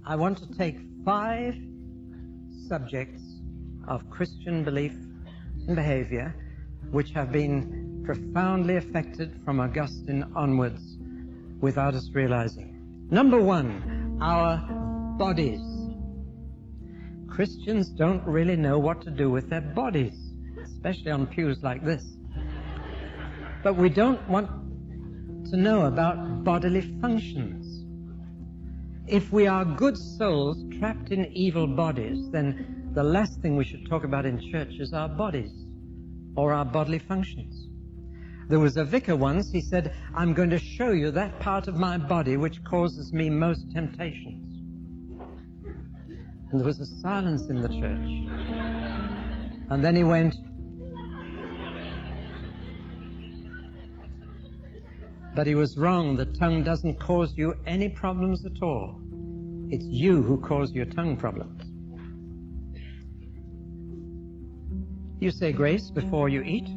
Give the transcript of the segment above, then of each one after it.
I want to take 5 subjects of Christian belief and behavior which have been profoundly affected from Augustine onwards without us realizing. Number 1, our bodies. Christians don't really know what to do with their bodies, especially on pews like this. But we don't want to know about bodily functions. If we are good souls trapped in evil bodies, then the last thing we should talk about in church is our bodies or our bodily functions. There was a vicar once, he said, I'm going to show you that part of my body which causes me most temptations. And there was a silence in the church. And then he went, but he was wrong. The tongue doesn't cause you any problems at all. It's you who cause your tongue problems. You say grace before you eat,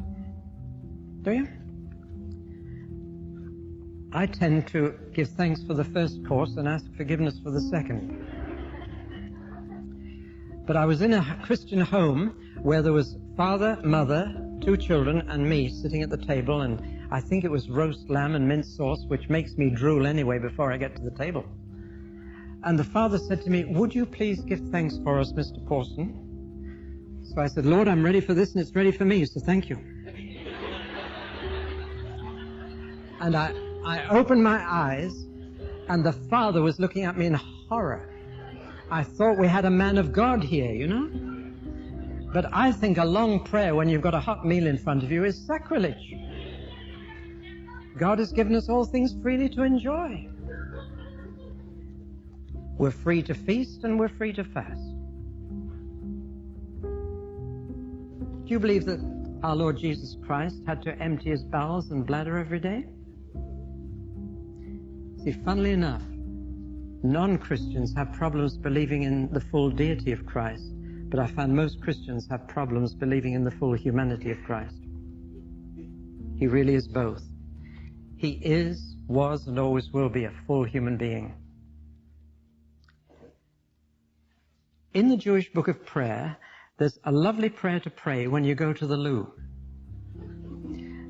do you? I tend to give thanks for the first course and ask forgiveness for the second. But I was in a Christian home where there was father, mother, 2 children, and me sitting at the table, and I think it was roast lamb and mint sauce, which makes me drool anyway before I get to the table. And the father said to me, would you please give thanks for us, Mr. Pawson? So I said, Lord, I'm ready for this, and it's ready for me, so thank you. And I opened my eyes, and the father was looking at me in horror. I thought we had a man of God here, you know? But I think a long prayer when you've got a hot meal in front of you is sacrilege. God has given us all things freely to enjoy. We're free to feast and we're free to fast. Do you believe that our Lord Jesus Christ had to empty his bowels and bladder every day? See, funnily enough, non-Christians have problems believing in the full deity of Christ, but I find most Christians have problems believing in the full humanity of Christ. He really is both. He is, was, and always will be a full human being. In the Jewish book of prayer, there's a lovely prayer to pray when you go to the loo.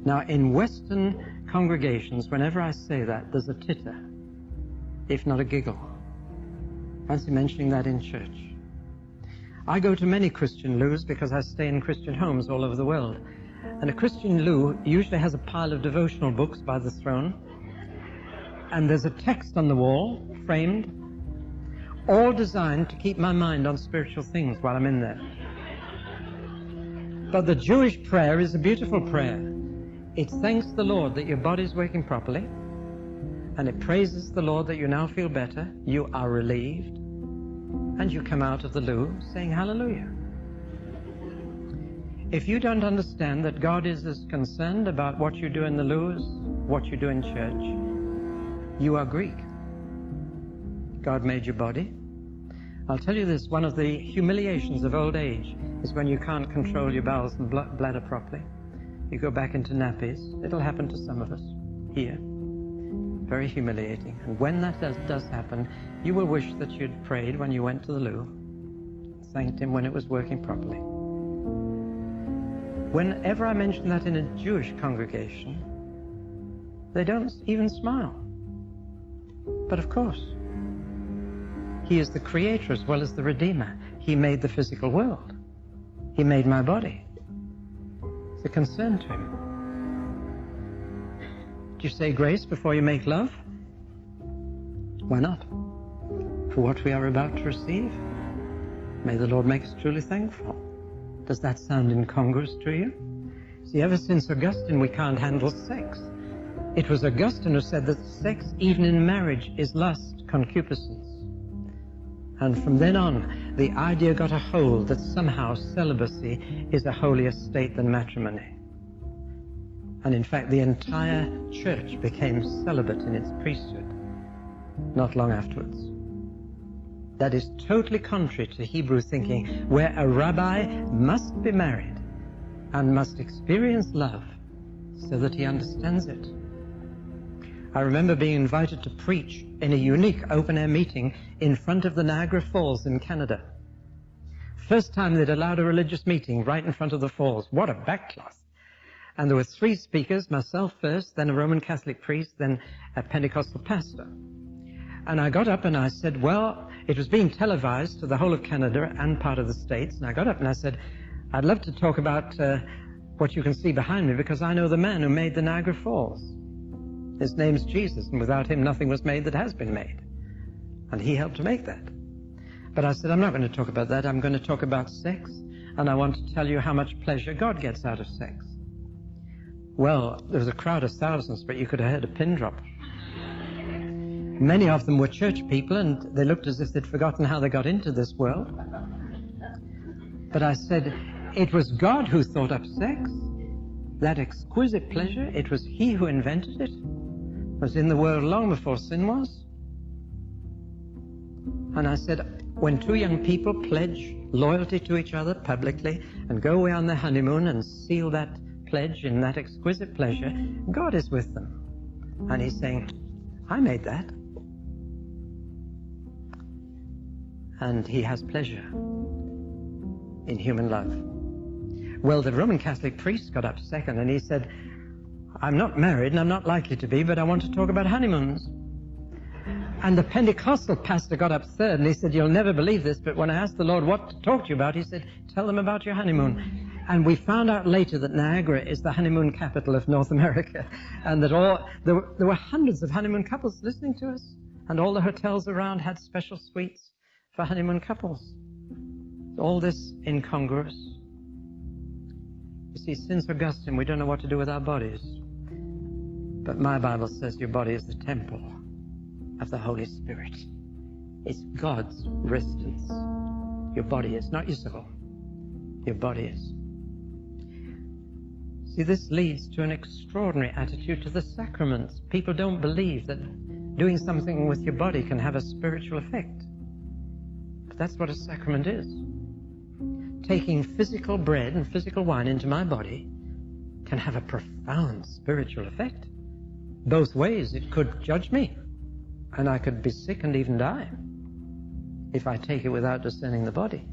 Now, in Western congregations, whenever I say that, there's a titter, if not a giggle. Fancy mentioning that in church. I go to many Christian loos because I stay in Christian homes all over the world. And a Christian loo usually has a pile of devotional books by the throne. And there's a text on the wall, framed, all designed to keep my mind on spiritual things while I'm in there. But the Jewish prayer is a beautiful prayer. It thanks the Lord that your body's working properly, and it praises the Lord that you now feel better, you are relieved, and you come out of the loo saying hallelujah. If you don't understand that God is as concerned about what you do in the loo as what you do in church, you are Greek. God made your body. I'll tell you this, one of the humiliations of old age is when you can't control your bowels and bladder properly. You go back into nappies. It'll happen to some of us here. Very humiliating. And when that does happen, you will wish that you'd prayed when you went to the loo, thanked him when it was working properly. Whenever I mention that in a Jewish congregation, they don't even smile. But of course, he is the creator as well as the redeemer. He made the physical world. He made my body. It's a concern to him. Do you say grace before you make love? Why not? For what we are about to receive, may the Lord make us truly thankful. Does that sound incongruous to you? See, ever since Augustine, we can't handle sex. It was Augustine who said that sex, even in marriage, is lust, concupiscence. And from then on, the idea got a hold that somehow celibacy is a holier state than matrimony. And in fact, the entire church became celibate in its priesthood not long afterwards. That is totally contrary to Hebrew thinking, where a rabbi must be married and must experience love so that he understands it. I remember being invited to preach in a unique open-air meeting in front of the Niagara Falls in Canada. First time they'd allowed a religious meeting right in front of the falls. What a backcloth. And there were 3 speakers, myself first, then a Roman Catholic priest, then a Pentecostal pastor. And I got up and I said, well, it was being televised to the whole of Canada and part of the States. And I got up and I said, I'd love to talk about what you can see behind me, because I know the man who made the Niagara Falls. His name's Jesus, and without him nothing was made that has been made. And he helped to make that. But I said, I'm not going to talk about that. I'm going to talk about sex, and I want to tell you how much pleasure God gets out of sex. Well, there was a crowd of thousands, but you could have heard a pin drop. Many of them were church people, and they looked as if they'd forgotten how they got into this world. But I said, it was God who thought up sex. That exquisite pleasure, it was he who invented it. It was in the world long before sin was. And I said, when 2 young people pledge loyalty to each other publicly and go away on their honeymoon and seal that pledge in that exquisite pleasure, God is with them. And he's saying, I made that. And he has pleasure in human love. Well, the Roman Catholic priest got up second, and he said, I'm not married and I'm not likely to be, but I want to talk about honeymoons. And the Pentecostal pastor got up third, and he said, you'll never believe this, but when I asked the Lord what to talk to you about, he said, tell them about your honeymoon. And we found out later that Niagara is the honeymoon capital of North America, and that there were hundreds of honeymoon couples listening to us, and all the hotels around had special suites for honeymoon couples. All this incongruous. You see, since Augustine, we don't know what to do with our bodies. But my Bible says your body is the temple of the Holy Spirit. It's God's residence. Your body is, not your soul. Your body is. See, this leads to an extraordinary attitude to the sacraments. People don't believe that doing something with your body can have a spiritual effect. But that's what a sacrament is. Taking physical bread and physical wine into my body can have a profound spiritual effect. Both ways. It could judge me, and I could be sick and even die if I take it without discerning the body.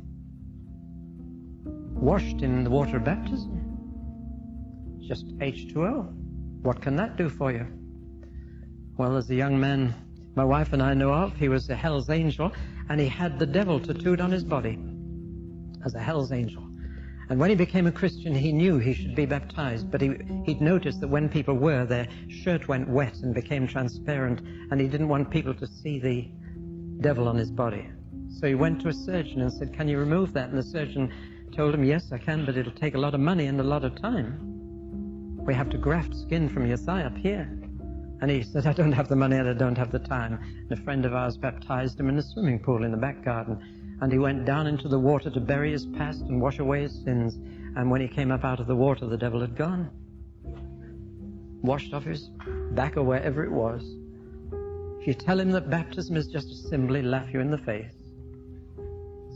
Washed in the water of baptism, just H2O. What can that do for you? Well, there's a young man my wife and I know of. He was a hell's angel, and he had the devil tattooed on his body as a hell's angel. And when he became a Christian, he knew he should be baptized, but he'd noticed that when people were, their shirt went wet and became transparent, and he didn't want people to see the devil on his body. So he went to a surgeon and said, can you remove that? And the surgeon told him, yes, I can, but it'll take a lot of money and a lot of time. We have to graft skin from your thigh up here. And he said, I don't have the money and I don't have the time. And a friend of ours baptized him in a swimming pool in the back garden. And he went down into the water to bury his past and wash away his sins. And when he came up out of the water, the devil had gone. Washed off his back or wherever it was. If you tell him that baptism is just a symbol, he'll laugh you in the face.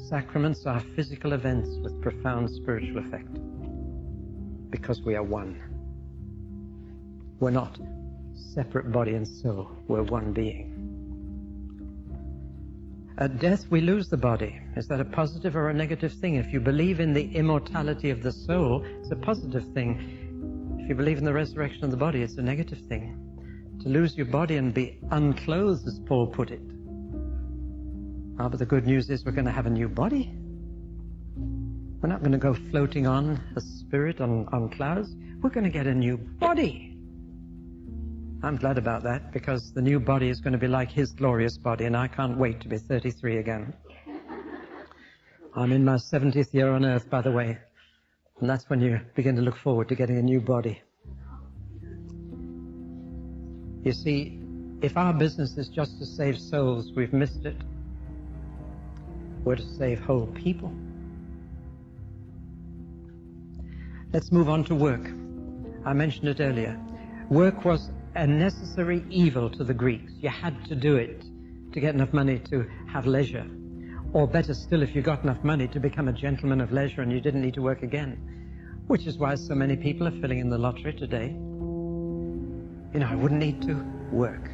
Sacraments are physical events with profound spiritual effect. Because we are one. We're not separate body and soul. We're one being. At death, we lose the body. Is that a positive or a negative thing? If you believe in the immortality of the soul, it's a positive thing. If you believe in the resurrection of the body, it's a negative thing. To lose your body and be unclothed, as Paul put it. Ah, but the good news is we're going to have a new body. We're not going to go floating on a spirit on clouds. We're going to get a new body. I'm glad about that, because the new body is going to be like his glorious body, and I can't wait to be 33 again. I'm in my 70th year on earth, by the way, and that's when you begin to look forward to getting a new body. You see, if our business is just to save souls, we've missed it. We're to save whole people. Let's move on to work. I mentioned it earlier. Work was a necessary evil to the Greeks. You had to do it to get enough money to have leisure. Or better still, if you got enough money to become a gentleman of leisure and you didn't need to work again. Which is why so many people are filling in the lottery today. You know, I wouldn't need to work.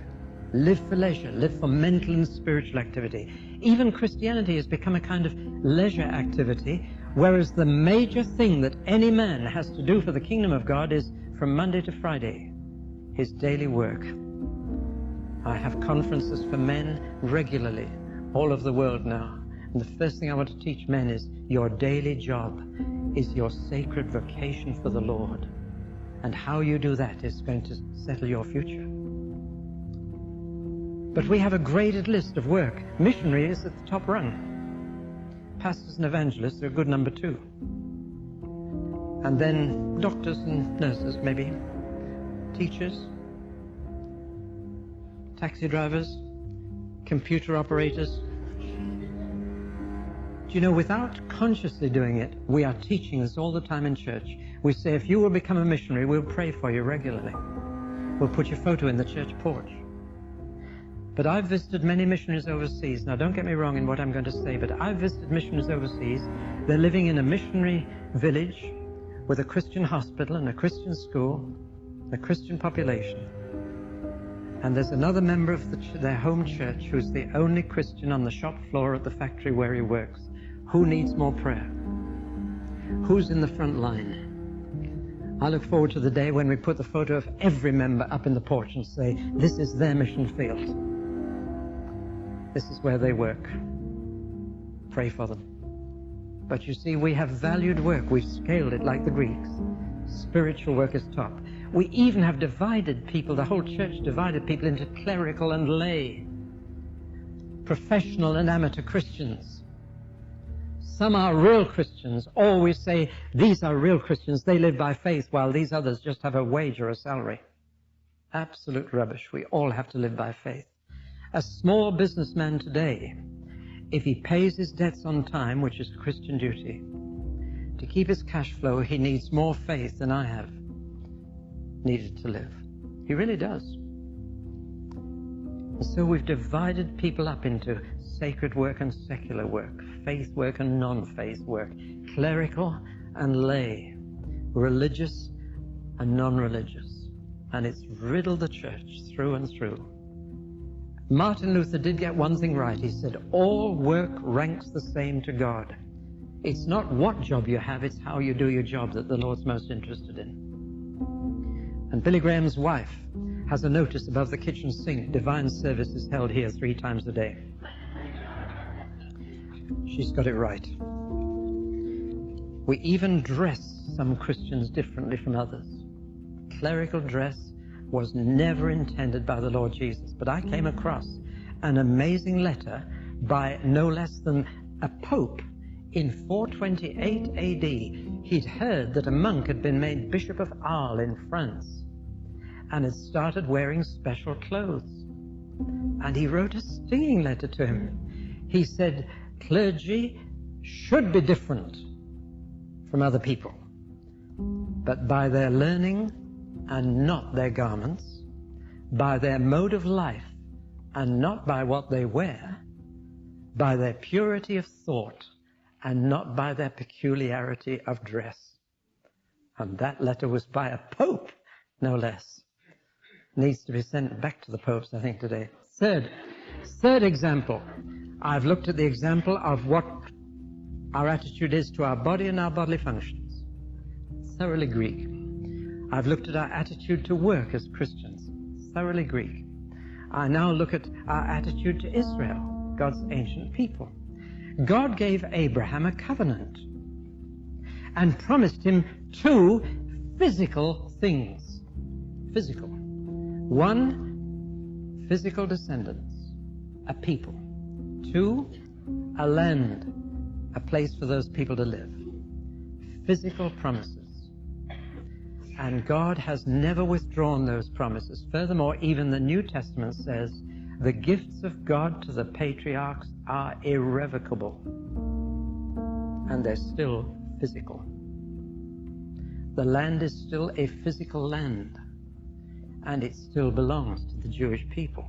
Live for leisure, live for mental and spiritual activity. Even Christianity has become a kind of leisure activity, whereas the major thing that any man has to do for the kingdom of God is from Monday to Friday, his daily work. I have conferences for men regularly all over the world now. And the first thing I want to teach men is your daily job is your sacred vocation for the Lord. And how you do that is going to settle your future. But we have a graded list of work. Missionary is at the top rung. Pastors and evangelists are a good number 2. And then doctors and nurses, maybe. Teachers. Taxi drivers. Computer operators. Do you know, without consciously doing it, we are teaching this all the time in church. We say, if you will become a missionary, we'll pray for you regularly. We'll put your photo in the church porch. But I've visited many missionaries overseas. Now, don't get me wrong in what I'm going to say, but I've visited missionaries overseas. They're living in a missionary village with a Christian hospital and a Christian school, a Christian population. And there's another member of their home church who's the only Christian on the shop floor at the factory where he works. Who needs more prayer? Who's in the front line? I look forward to the day when we put the photo of every member up in the porch and say, this is their mission field. This is where they work. Pray for them. But you see, we have valued work. We've scaled it like the Greeks. Spiritual work is top. We even have divided people, the whole church divided people into clerical and lay, professional and amateur Christians. Some are real Christians. Always say, these are real Christians. They live by faith, while these others just have a wage or a salary. Absolute rubbish. We all have to live by faith. A small businessman today, if he pays his debts on time, which is a Christian duty, to keep his cash flow, he needs more faith than I have needed to live. He really does. And so we've divided people up into sacred work and secular work, faith work and non-faith work, clerical and lay, religious and non-religious. And it's riddled the church through and through. Martin Luther did get one thing right. He said, all work ranks the same to God. It's not what job you have, it's how you do your job that the Lord's most interested in. And Billy Graham's wife has a notice above the kitchen sink, divine service is held here 3 times a day. She's got it right. We even dress some Christians differently from others. Clerical dress was never intended by the Lord Jesus. But I came across an amazing letter by no less than a pope in 428 AD. He'd heard that a monk had been made Bishop of Arles in France and had started wearing special clothes. And he wrote a stinging letter to him. He said, clergy should be different from other people, but by their learning and not their garments, by their mode of life and not by what they wear, by their purity of thought and not by their peculiarity of dress. And that letter was by a pope, no less. Needs to be sent back to the popes, I think, today. Third example. I've looked at the example of what our attitude is to our body and our bodily functions. Thoroughly Greek. I've looked at our attitude to work as Christians, thoroughly Greek. I now look at our attitude to Israel, God's ancient people. God gave Abraham a covenant and promised him 2 physical things. Physical. 1, physical descendants, a people. 2, a land, a place for those people to live. Physical promises. And God has never withdrawn those promises. Furthermore, even the New Testament says the gifts of God to the patriarchs are irrevocable. And they're still physical. The land is still a physical land. And it still belongs to the Jewish people.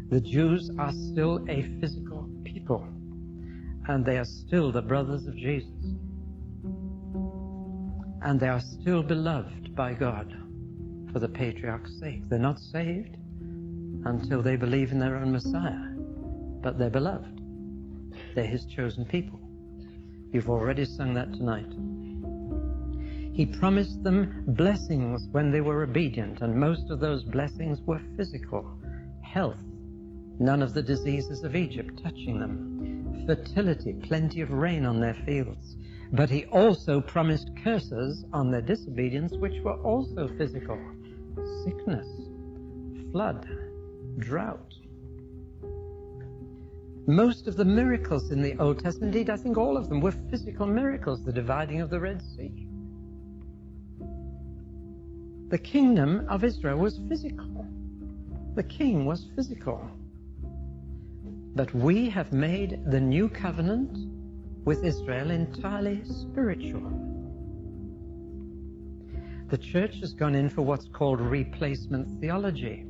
The Jews are still a physical people. And they are still the brothers of Jesus. And they are still beloved by God for the patriarch's sake. They're not saved, until they believe in their own Messiah. But they're beloved. They're his chosen people. You've already sung that tonight. He promised them blessings when they were obedient, and most of those blessings were physical. Health, none of the diseases of Egypt touching them. Fertility, plenty of rain on their fields. But he also promised curses on their disobedience, which were also physical. Sickness, flood, drought. Most of the miracles in the Old Testament, indeed I think all of them, were physical miracles. The dividing of the Red Sea. The kingdom of Israel was physical. The king was physical. But we have made the new covenant with Israel entirely spiritual. The church has gone in for what's called replacement theology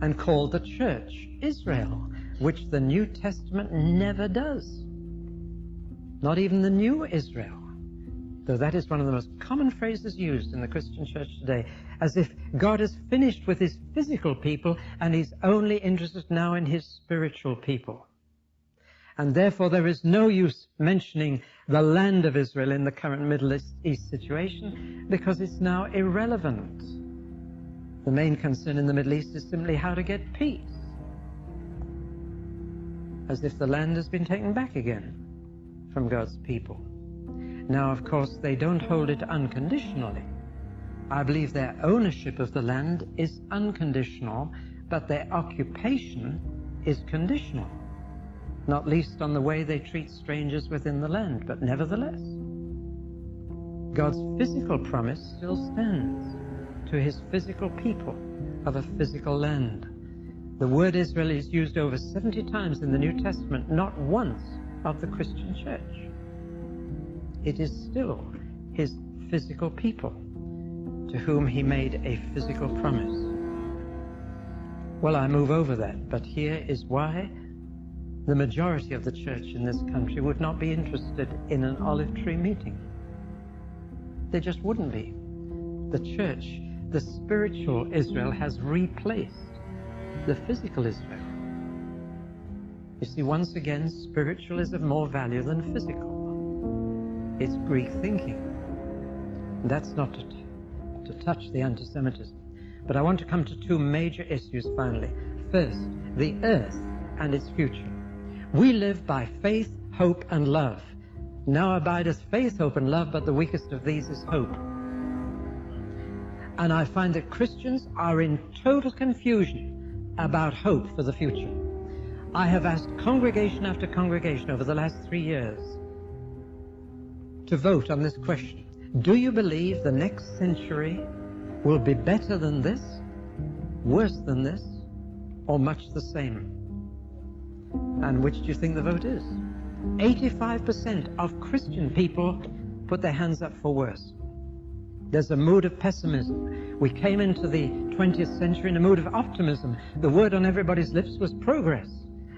and called the church Israel, which the New Testament never does. Not even the new Israel, though that is one of the most common phrases used in the Christian church today, as if God has finished with his physical people and he's only interested now in his spiritual people. And therefore there is no use mentioning the land of Israel in the current Middle East situation, because it's now irrelevant. The main concern in the Middle East is simply how to get peace, as if the land has been taken back again from God's people. Now, of course, they don't hold it unconditionally. I believe their ownership of the land is unconditional, but their occupation is conditional, not least on the way they treat strangers within the land. But nevertheless, God's physical promise still stands to his physical people of a physical land. The word Israel is used over 70 times in the New Testament, not once of the Christian church. It is still his physical people to whom he made a physical promise. Well, I move over that, but here is why the majority of the church in this country would not be interested in an olive tree meeting. They just wouldn't be. The church, the spiritual Israel, has replaced the physical Israel. You see, once again, spiritual is of more value than physical. It's Greek thinking. That's not to touch the anti-Semitism. But I want to come to two major issues finally. First, the earth and its future. We live by faith, hope, and love. Now abideth faith, hope, and love, but the weakest of these is hope. And I find that Christians are in total confusion about hope for the future. I have asked congregation after congregation over the last 3 years to vote on this question. Do you believe the next century will be better than this, worse than this, or much the same? And which do you think the vote is? 85% of Christian people put their hands up for worse. There's a mood of pessimism. We came into the 20th century in a mood of optimism. The word on everybody's lips was progress.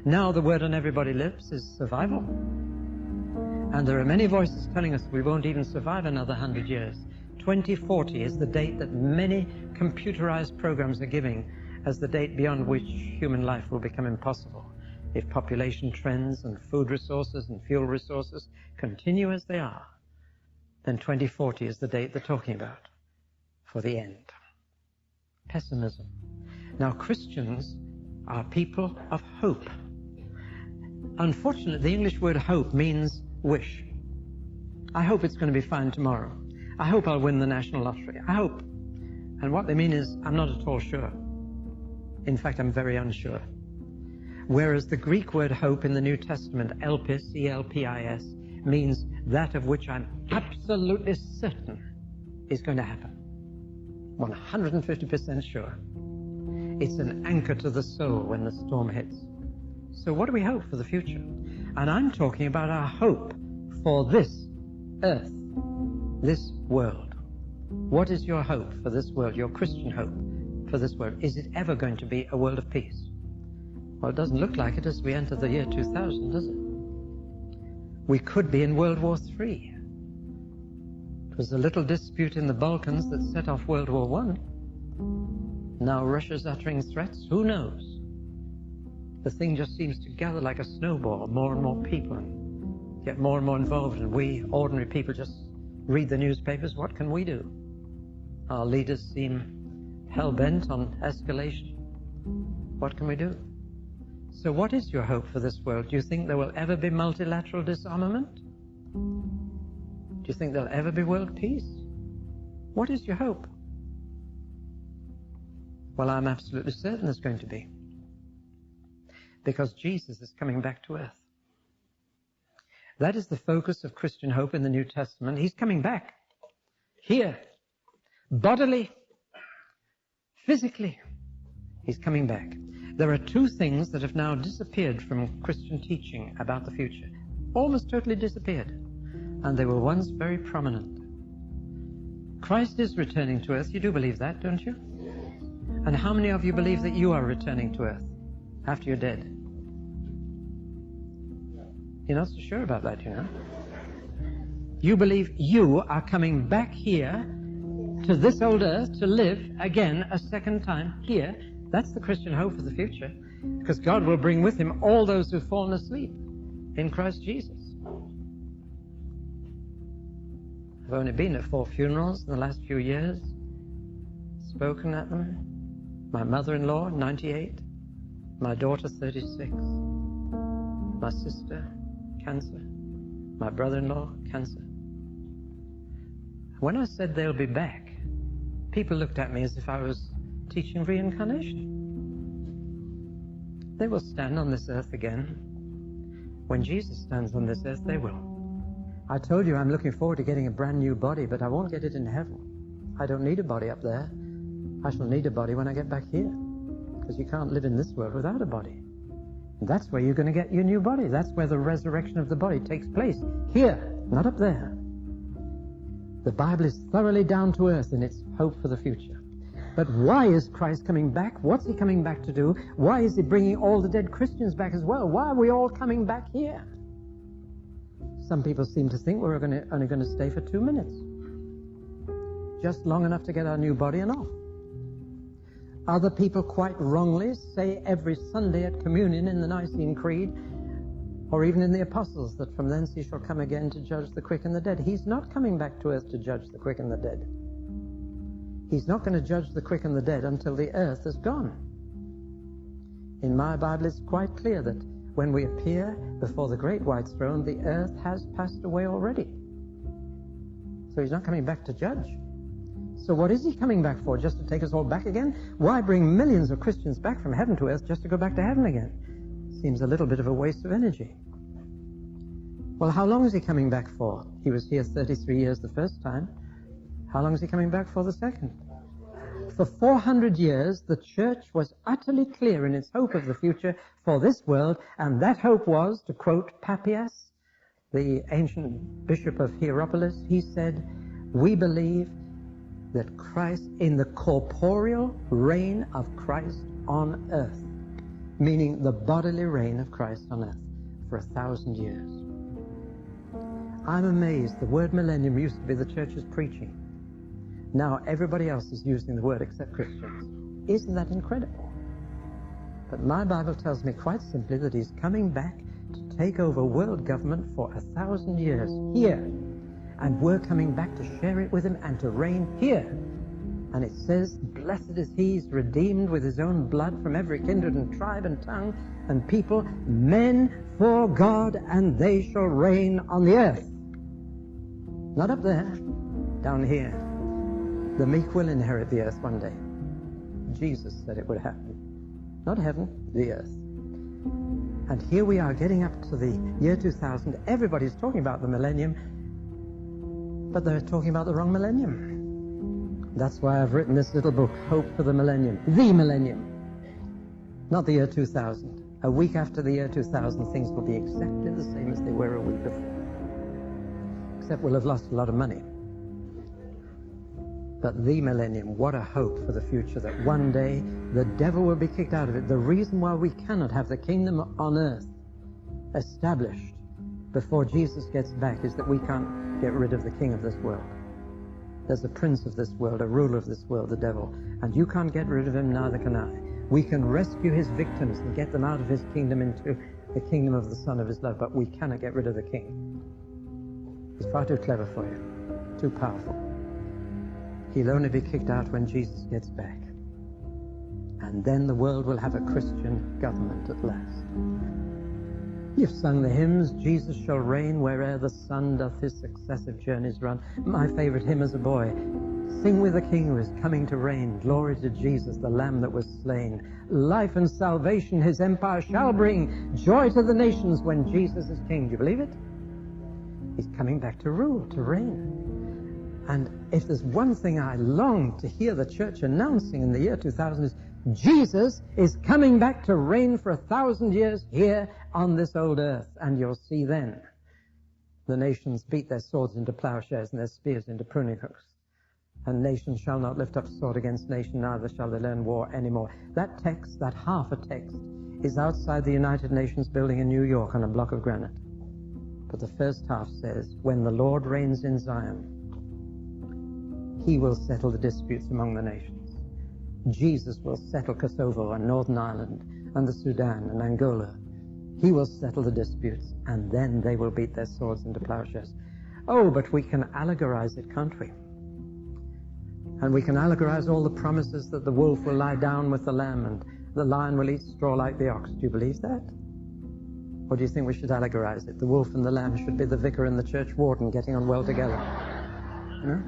Now the word on everybody's lips is survival. And there are many voices telling us we won't even survive another 100 years. 2040 is the date that many computerized programs are giving as the date beyond which human life will become impossible. If population trends and food resources and fuel resources continue as they are, then 2040 is the date they're talking about for the end. Pessimism. Now, Christians are people of hope. Unfortunately, the English word hope means wish. I hope it's going to be fine tomorrow. I hope I'll win the national lottery. I hope. And what they mean is, I'm not at all sure. In fact, I'm very unsure. Whereas the Greek word hope in the New Testament, elpis, E-L-P-I-S, means that of which I'm absolutely certain is going to happen. 150% sure. It's an anchor to the soul when the storm hits. So what do we hope for the future? And I'm talking about our hope for this earth, this world. What is your hope for this world, your Christian hope for this world? Is it ever going to be a world of peace? Well, it doesn't look like it as we enter the year 2000, does it? We could be in World War III. It was a little dispute in the Balkans that set off World War I. Now Russia's uttering threats. Who knows? The thing just seems to gather like a snowball, more and more people, and get more and more involved, and we, ordinary people, just read the newspapers. What can we do? Our leaders seem hell-bent on escalation. What can we do? So what is your hope for this world? Do you think there will ever be multilateral disarmament? Do you think there'll ever be world peace? What is your hope? Well, I'm absolutely certain there's going to be. Because Jesus is coming back to earth. That is the focus of Christian hope in the New Testament. He's coming back. Here. Bodily. Physically. He's coming back. There are two things that have now disappeared from Christian teaching about the future. Almost totally disappeared. And they were once very prominent. Christ is returning to earth. You do believe that, don't you? And how many of you believe that you are returning to earth after you're dead? You're not so sure about that, you know. You believe you are coming back here to this old earth to live again a second time here. That's the Christian hope for the future. Because God will bring with him all those who've fallen asleep in Christ Jesus. I've only been at 4 funerals in the last few years, spoken at them. My mother-in-law, 98. My daughter, 36. My sister, cancer. My brother-in-law, cancer. When I said they'll be back, people looked at me as if I was teaching reincarnation. They will stand on this earth again. When Jesus stands on this earth, they will. I told you I'm looking forward to getting a brand new body, but I won't get it in heaven. I don't need a body up there. I shall need a body when I get back here. Because you can't live in this world without a body. And that's where you're going to get your new body. That's where the resurrection of the body takes place. Here, not up there. The Bible is thoroughly down to earth in its hope for the future. But why is Christ coming back? What's he coming back to do? Why is he bringing all the dead Christians back as well? Why are we all coming back here? Some people seem to think we're only going to stay for 2 minutes. Just long enough to get our new body and off. Other people quite wrongly say every Sunday at communion in the Nicene Creed, or even in the Apostles, that from thence he shall come again to judge the quick and the dead. He's not coming back to earth to judge the quick and the dead. He's not going to judge the quick and the dead until the earth is gone. In my Bible, it's quite clear that when we appear before the great white throne, the earth has passed away already. So he's not coming back to judge. So what is he coming back for? Just to take us all back again? Why bring millions of Christians back from heaven to earth just to go back to heaven again? Seems a little bit of a waste of energy. Well, how long is he coming back for? He was here 33 years the first time. How long is he coming back for the second? For 400 years, the church was utterly clear in its hope of the future for this world, and that hope was, to quote Papias, the ancient bishop of Hierapolis, he said, "We believe that Christ, in the corporeal reign of Christ on earth," meaning the bodily reign of Christ on earth, for 1,000 years. I'm amazed. The word millennium used to be the church's preaching. Now everybody else is using the word except Christians. Isn't that incredible? But my Bible tells me quite simply that he's coming back to take over world government for 1,000 years here. And we're coming back to share it with him and to reign here. And it says, "Blessed is he who's redeemed with his own blood from every kindred and tribe and tongue and people, men for God, and they shall reign on the earth." Not up there, down here. The meek will inherit the earth one day. Jesus said it would happen. Not heaven, the earth. And here we are getting up to the year 2000. Everybody's talking about the millennium, but they're talking about the wrong millennium. That's why I've written this little book, Hope for the Millennium. The millennium. Not the year 2000. A week after the year 2000, things will be exactly the same as they were a week before. Except we'll have lost a lot of money. But the millennium, what a hope for the future, that one day the devil will be kicked out of it. The reason why we cannot have the kingdom on earth established before Jesus gets back is that we can't get rid of the king of this world. There's a prince of this world, a ruler of this world, the devil, and you can't get rid of him, neither can I. We can rescue his victims and get them out of his kingdom into the kingdom of the Son of his love, but we cannot get rid of the king. He's far too clever for you, too powerful. He'll only be kicked out when Jesus gets back. And then the world will have a Christian government at last. You've sung the hymns, Jesus shall reign where'er the sun doth his successive journeys run. My favorite hymn as a boy. Sing with the King who is coming to reign. Glory to Jesus, the Lamb that was slain. Life and salvation his empire shall bring. Joy to the nations when Jesus is King. Do you believe it? He's coming back to rule, to reign. And if there's one thing I long to hear the church announcing in the year 2000 is Jesus is coming back to reign for 1,000 years here on this old earth. And you'll see then the nations beat their swords into plowshares and their spears into pruning hooks. And nation shall not lift up sword against nation, neither shall they learn war anymore. That text, that half a text, is outside the United Nations building in New York on a block of granite. But the first half says, when the Lord reigns in Zion, he will settle the disputes among the nations. Jesus will settle Kosovo and Northern Ireland and the Sudan and Angola. He will settle the disputes, and then they will beat their swords into plowshares. Oh, but we can allegorize it, can't we? And we can allegorize all the promises that the wolf will lie down with the lamb and the lion will eat straw like the ox. Do you believe that? Or do you think we should allegorize it? The wolf and the lamb should be the vicar and the church warden getting on well together. You know?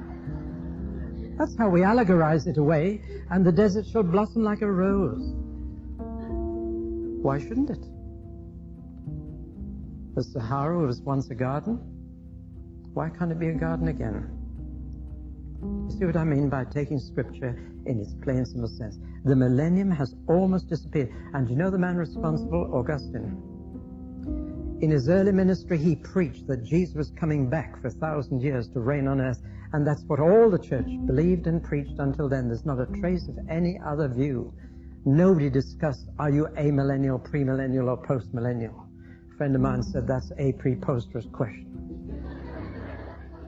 That's how we allegorize it away, and the desert shall blossom like a rose. Why shouldn't it? The Sahara was once a garden. Why can't it be a garden again? You see what I mean by taking Scripture in its plain, simple sense? The millennium has almost disappeared. And you know the man responsible? Augustine. In his early ministry, he preached that Jesus was coming back for 1,000 years to reign on earth. And that's what all the church believed and preached until then. There's not a trace of any other view. Nobody discussed, are you amillennial, premillennial, or postmillennial? A friend of mine said that's a preposterous question.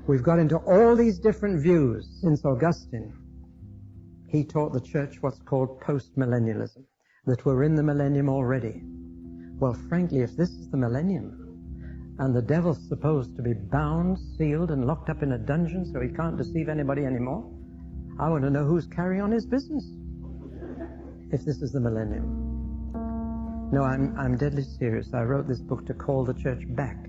We've got into all these different views since Augustine. He taught the church what's called postmillennialism, that we're in the millennium already. Well, frankly, if this is the millennium, and the devil's supposed to be bound, sealed, and locked up in a dungeon so he can't deceive anybody anymore, I want to know who's carrying on his business, if this is the millennium. No, I'm deadly serious. I wrote this book to call the church back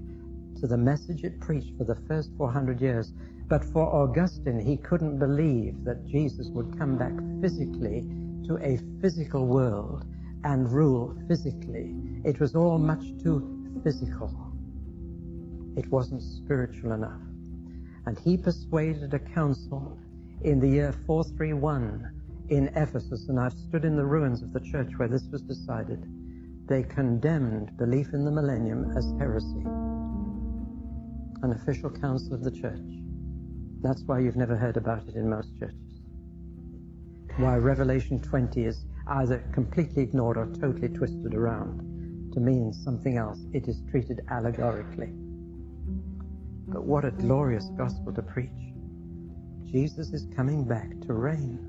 to the message it preached for the first 400 years. But for Augustine, he couldn't believe that Jesus would come back physically to a physical world and rule physically. It was all much too physical. It wasn't spiritual enough. And he persuaded a council in the year 431 in Ephesus, and I've stood in the ruins of the church where this was decided. They condemned belief in the millennium as heresy. An official council of the church. That's why you've never heard about it in most churches. Why Revelation 20 is either completely ignored or totally twisted around to mean something else. It is treated allegorically. But what a glorious gospel to preach. Jesus is coming back to reign.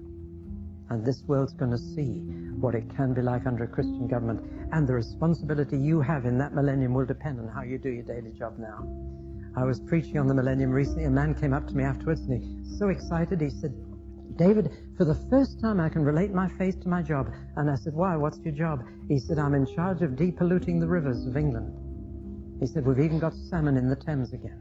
And this world's going to see what it can be like under a Christian government. And the responsibility you have in that millennium will depend on how you do your daily job now. I was preaching on the millennium recently. A man came up to me afterwards and he was so excited. He said, David, for the first time I can relate my faith to my job. And I said, why? What's your job? He said, I'm in charge of depolluting the rivers of England. He said, we've even got salmon in the Thames again.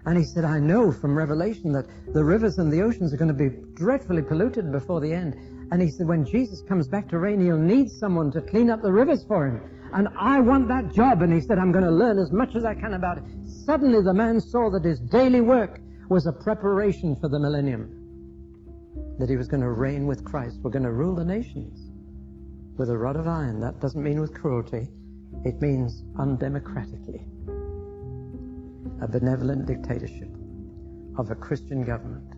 And he said, I know from Revelation that the rivers and the oceans are going to be dreadfully polluted before the end. And he said, when Jesus comes back to reign, he'll need someone to clean up the rivers for him. And I want that job. And he said, I'm going to learn as much as I can about it. Suddenly the man saw that his daily work was a preparation for the millennium. That he was going to reign with Christ. We're going to rule the nations with a rod of iron. That doesn't mean with cruelty. It means undemocratically. A benevolent dictatorship of a Christian government.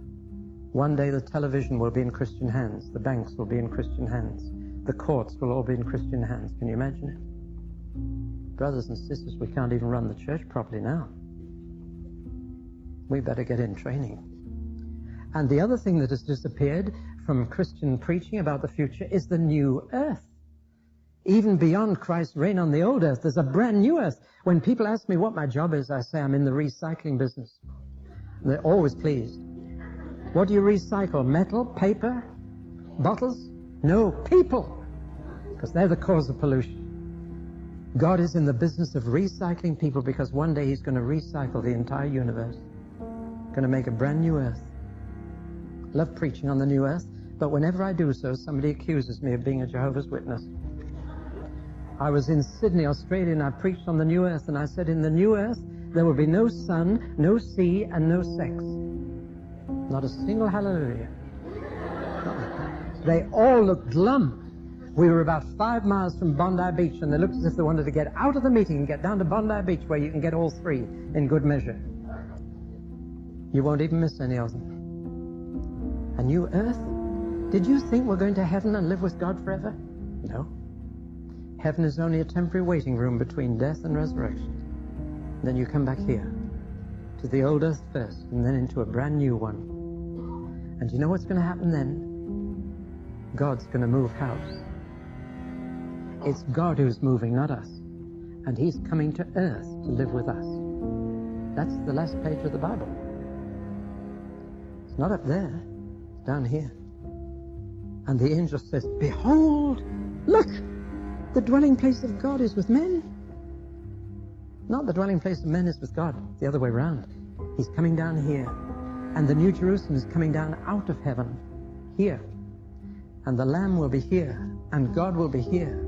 One day the television will be in Christian hands. The banks will be in Christian hands. The courts will all be in Christian hands. Can you imagine it? Brothers and sisters, we can't even run the church properly now. We better get in training. And the other thing that has disappeared from Christian preaching about the future is the new earth. Even beyond Christ's reign on the old earth, there's a brand new earth. When people ask me what my job is, I say I'm in the recycling business. They're always pleased. What do you recycle? Metal? Paper? Bottles? No, people. Because they're the cause of pollution. God is in the business of recycling people because one day He's going to recycle the entire universe. Going to make a brand new earth. Love preaching on the new earth, but whenever I do so, somebody accuses me of being a Jehovah's Witness. I was in Sydney, Australia, and I preached on the new earth, and I said, in the new earth, there will be no sun, no sea, and no sex. Not a single hallelujah. They all looked glum. We were about 5 miles from Bondi Beach, and they looked as if they wanted to get out of the meeting and get down to Bondi Beach, where you can get all three in good measure. You won't even miss any of them. A new earth? Did you think we're going to heaven and live with God forever? No. Heaven is only a temporary waiting room between death and resurrection. Then you come back here, to the old earth first, and then into a brand new one. And you know what's going to happen then? God's going to move house. It's God who's moving, not us. And He's coming to earth to live with us. That's the last page of the Bible. It's not up there, it's down here. And the angel says, behold, look, the dwelling place of God is with men. Not the dwelling place of men is with God, the other way around. He's coming down here. And the New Jerusalem is coming down out of heaven, here. And the Lamb will be here, and God will be here.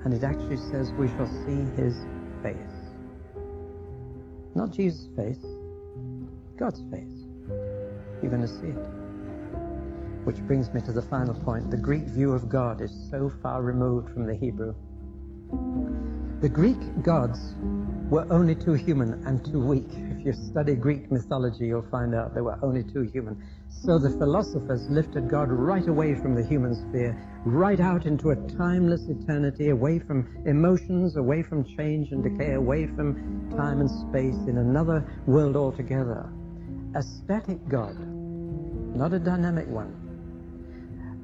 And it actually says we shall see His face. Not Jesus' face, God's face. You're going to see it. Which brings me to the final point. The Greek view of God is so far removed from the Hebrew. The Greek gods were only too human and too weak. If you study Greek mythology, you'll find out they were only too human. So the philosophers lifted God right away from the human sphere, right out into a timeless eternity, away from emotions, away from change and decay, away from time and space, in another world altogether. A static God, not a dynamic one.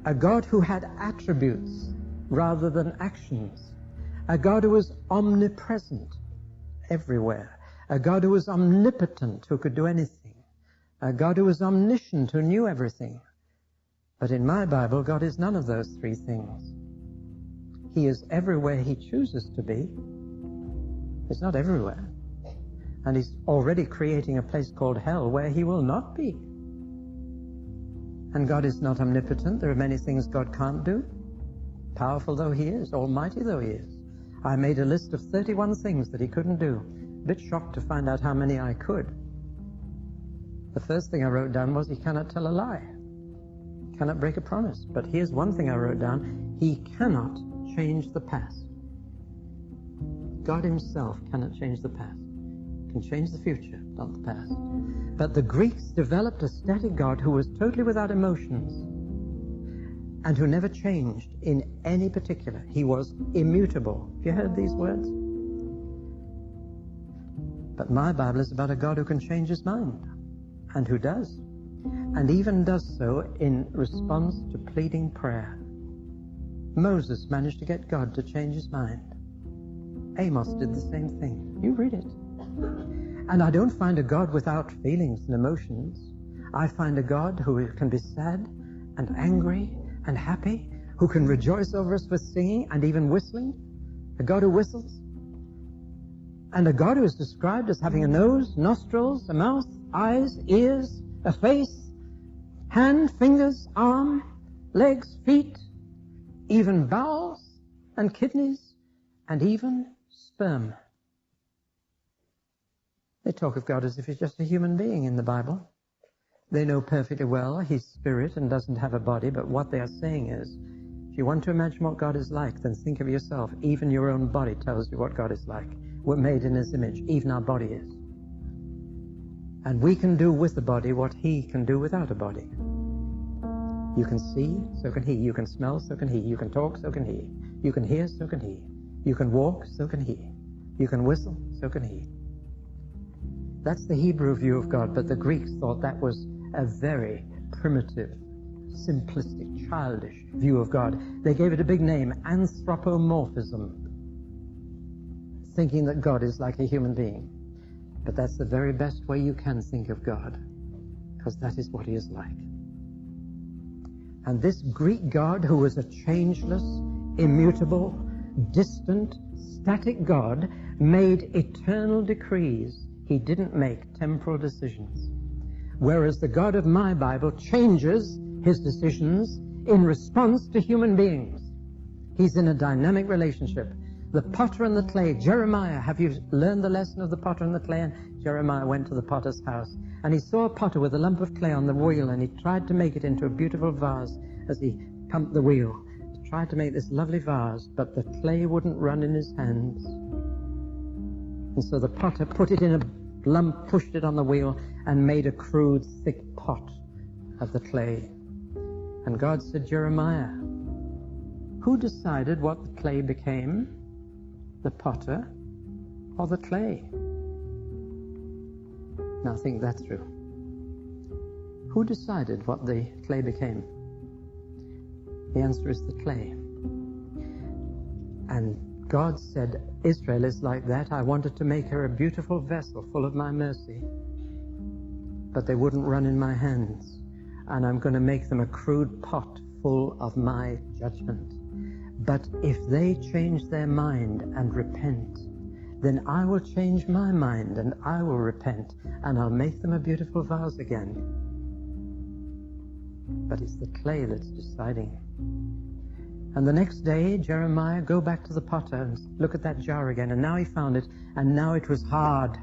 A God who had attributes rather than actions. A God who was omnipresent everywhere. A God who was omnipotent, who could do anything. A God who was omniscient, who knew everything. But in my Bible, God is none of those three things. He is everywhere He chooses to be. He's not everywhere. And He's already creating a place called hell where He will not be. And God is not omnipotent. There are many things God can't do. Powerful though He is, almighty though He is. I made a list of 31 things that He couldn't do. A bit shocked to find out how many I could. The first thing I wrote down was He cannot tell a lie. He cannot break a promise. But here's one thing I wrote down. He cannot change the past. God Himself cannot change the past. He can change the future, not the past. But the Greeks developed a static God who was totally without emotions and who never changed in any particular. He was immutable. Have you heard these words? But my Bible is about a God who can change His mind, and who does, and even does so in response to pleading prayer. Moses managed to get God to change his mind. Amos did the same thing. You read it. And I don't find a God without feelings and emotions. I find a God who can be sad and angry and happy, who can rejoice over us with singing and even whistling. A God who whistles. And a God who is described as having a nose, nostrils, a mouth, eyes, ears, a face, hand, fingers, arm, legs, feet, even bowels and kidneys, and even sperm. They talk of God as if He's just a human being in the Bible. They know perfectly well He's spirit and doesn't have a body, but what they are saying is, if you want to imagine what God is like, then think of yourself. Even your own body tells you what God is like. We're made in His image. Even our body is. And we can do with the body what He can do without a body. You can see, so can He. You can smell, so can He. You can talk, so can He. You can hear, so can He. You can walk, so can He. You can whistle, so can He. That's the Hebrew view of God, but the Greeks thought that was a very primitive, simplistic, childish view of God. They gave it a big name, anthropomorphism, thinking that God is like a human being. But that's the very best way you can think of God, because that is what he is like. And this Greek God, who was a changeless, immutable, distant, static God, made eternal decrees. He didn't make temporal decisions. Whereas the God of my Bible changes his decisions in response to human beings. He's in a dynamic relationship. The potter and the clay. Jeremiah, have you learned the lesson of the potter and the clay? And Jeremiah went to the potter's house, and he saw a potter with a lump of clay on the wheel, and he tried to make it into a beautiful vase as he pumped the wheel. He tried to make this lovely vase, but the clay wouldn't run in his hands. And so the potter put it in a lump, pushed it on the wheel, and made a crude, thick pot of the clay. And God said, Jeremiah, who decided what the clay became? The potter or the clay? Now think that through. Who decided what the clay became? The answer is the clay. And God said, Israel is like that. I wanted to make her a beautiful vessel full of my mercy, but they wouldn't run in my hands. And I'm going to make them a crude pot full of my judgment. But if they change their mind and repent, then I will change my mind and I will repent, and I'll make them a beautiful vase again. But it's the clay that's deciding. And the next day, Jeremiah, go back to the potter and look at that jar again. And now he found it, and now it was hard.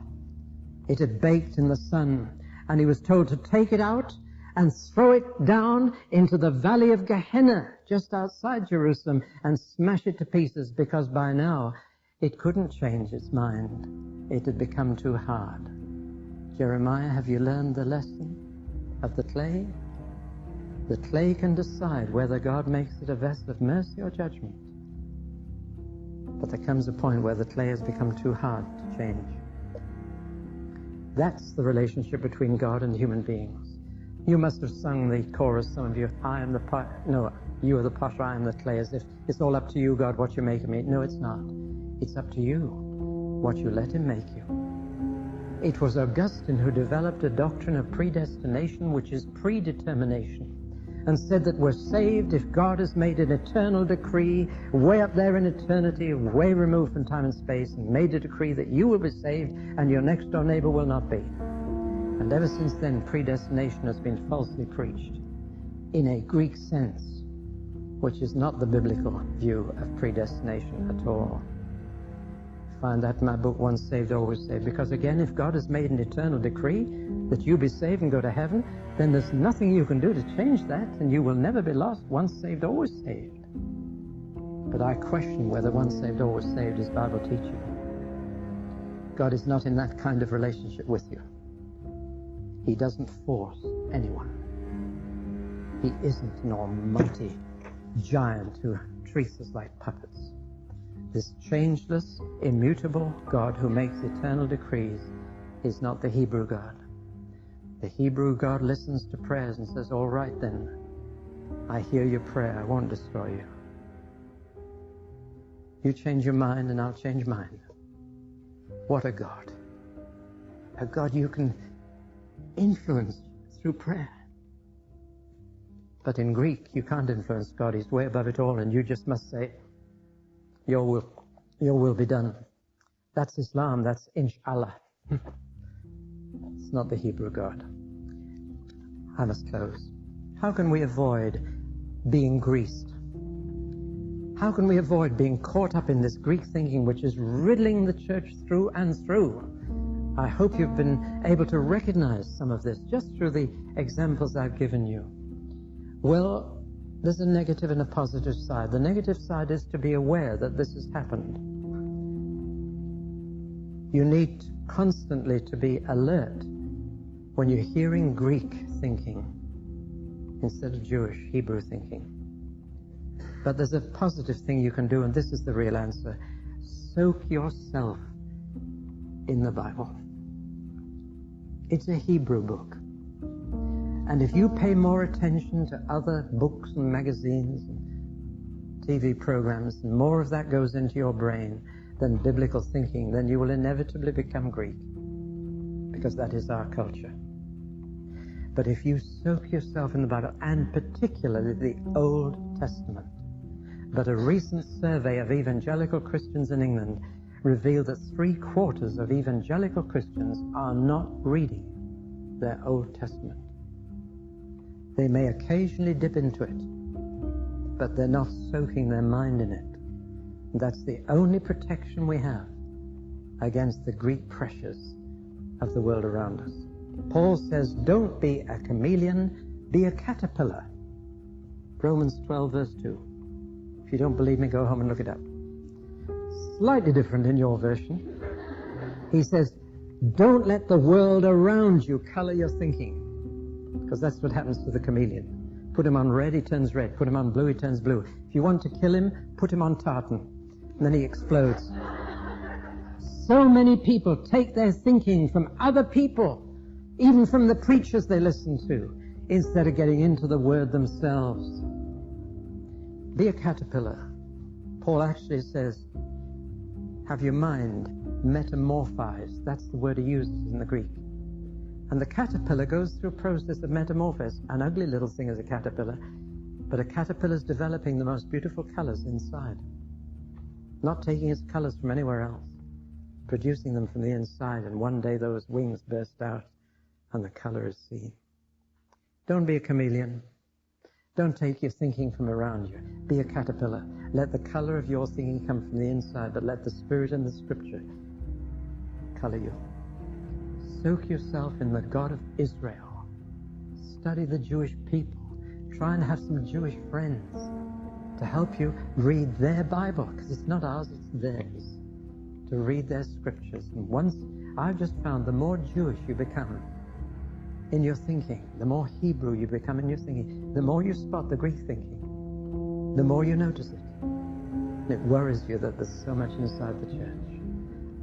It had baked in the sun. And he was told to take it out and throw it down into the valley of Gehenna, just outside Jerusalem, and smash it to pieces, because by now it couldn't change its mind. It had become too hard. Jeremiah, have you learned the lesson of the clay? The clay can decide whether God makes it a vessel of mercy or judgment. But there comes a point where the clay has become too hard to change. That's the relationship between God and human beings. You must have sung the chorus, some of you, I am the potter. No, you are the potter, I am the clay, as if it's all up to you, God, what you make of me. No, it's not. It's up to you, what you let him make you. It was Augustine who developed a doctrine of predestination, which is predetermination, and said that we're saved if God has made an eternal decree way up there in eternity, way removed from time and space, and made a decree that you will be saved and your next door neighbor will not be. And ever since then, predestination has been falsely preached in a Greek sense, which is not the biblical view of predestination at all. I find that in my book, Once Saved, Always Saved, because again, if God has made an eternal decree that you be saved and go to heaven, then there's nothing you can do to change that, and you will never be lost. Once saved, always saved. But I question whether once saved, always saved is Bible teaching. God is not in that kind of relationship with you. He doesn't force anyone. He isn't an almighty giant who treats us like puppets. This changeless, immutable God who makes eternal decrees is not the Hebrew God. The Hebrew God listens to prayers and says, all right then, I hear your prayer, I won't destroy you. You change your mind and I'll change mine. What a God. A God you can influence through prayer. But in Greek, you can't influence God. He's way above it all, and you just must say, your will be done. That's Islam, that's inshallah. It's not the Hebrew God. I must close. How can we avoid being greased? How can we avoid being caught up in this Greek thinking which is riddling the church through and through? I hope you've been able to recognize some of this just through the examples I've given you. Well, there's a negative and a positive side. The negative side is to be aware that this has happened. You need constantly to be alert when you're hearing Greek thinking instead of Jewish, Hebrew thinking. But there's a positive thing you can do, and this is the real answer. Soak yourself in the Bible. It's a Hebrew book. And if you pay more attention to other books and magazines and TV programs, and more of that goes into your brain than biblical thinking, then you will inevitably become Greek, because that is our culture. But if you soak yourself in the Bible, and particularly the Old Testament, but a recent survey of evangelical Christians in England revealed that 3/4 of evangelical Christians are not reading their Old Testament. They may occasionally dip into it, but they're not soaking their mind in it. That's the only protection we have against the Greek pressures of the world around us. Paul says, don't be a chameleon, be a caterpillar. Romans 12, verse 2. If you don't believe me, go home and look it up. Slightly different in your version. He says, don't let the world around you color your thinking, because that's what happens to the chameleon. Put him on red, he turns red. Put him on blue, he turns blue. If you want to kill him, put him on tartan, and then he explodes. So many people take their thinking from other people, even from the preachers they listen to, instead of getting into the Word themselves. Be a caterpillar. Paul actually says, have your mind metamorphized. That's the word he uses in the Greek. And the caterpillar goes through a process of metamorphosis. An ugly little thing is a caterpillar, but a caterpillar is developing the most beautiful colors inside, not taking its colors from anywhere else, producing them from the inside, and one day those wings burst out and the color is seen. Don't be a chameleon. Don't take your thinking from around you. Be a caterpillar. Let the color of your thinking come from the inside, but let the Spirit and the Scripture color you. Soak yourself in the God of Israel. Study the Jewish people. Try and have some Jewish friends to help you read their Bible, because it's not ours, it's theirs. To read their scriptures. And once, I've just found the more Jewish you become in your thinking, the more Hebrew you become in your thinking, the more you spot the Greek thinking, the more you notice it. And it worries you that there's so much inside the church.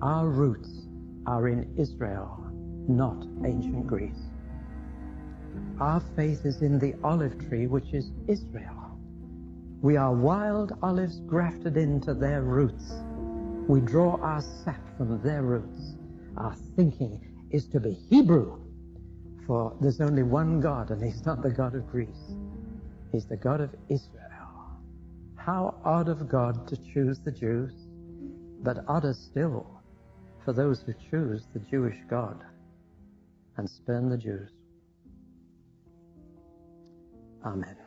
Our roots are in Israel, not ancient Greece. Our faith is in the olive tree, which is Israel. We are wild olives grafted into their roots. We draw our sap from their roots. Our thinking is to be Hebrew, for there's only one God, and He's not the God of Greece. He's the God of Israel. How odd of God to choose the Jews, but odder still for those who choose the Jewish God and spurn the Jews. Amen.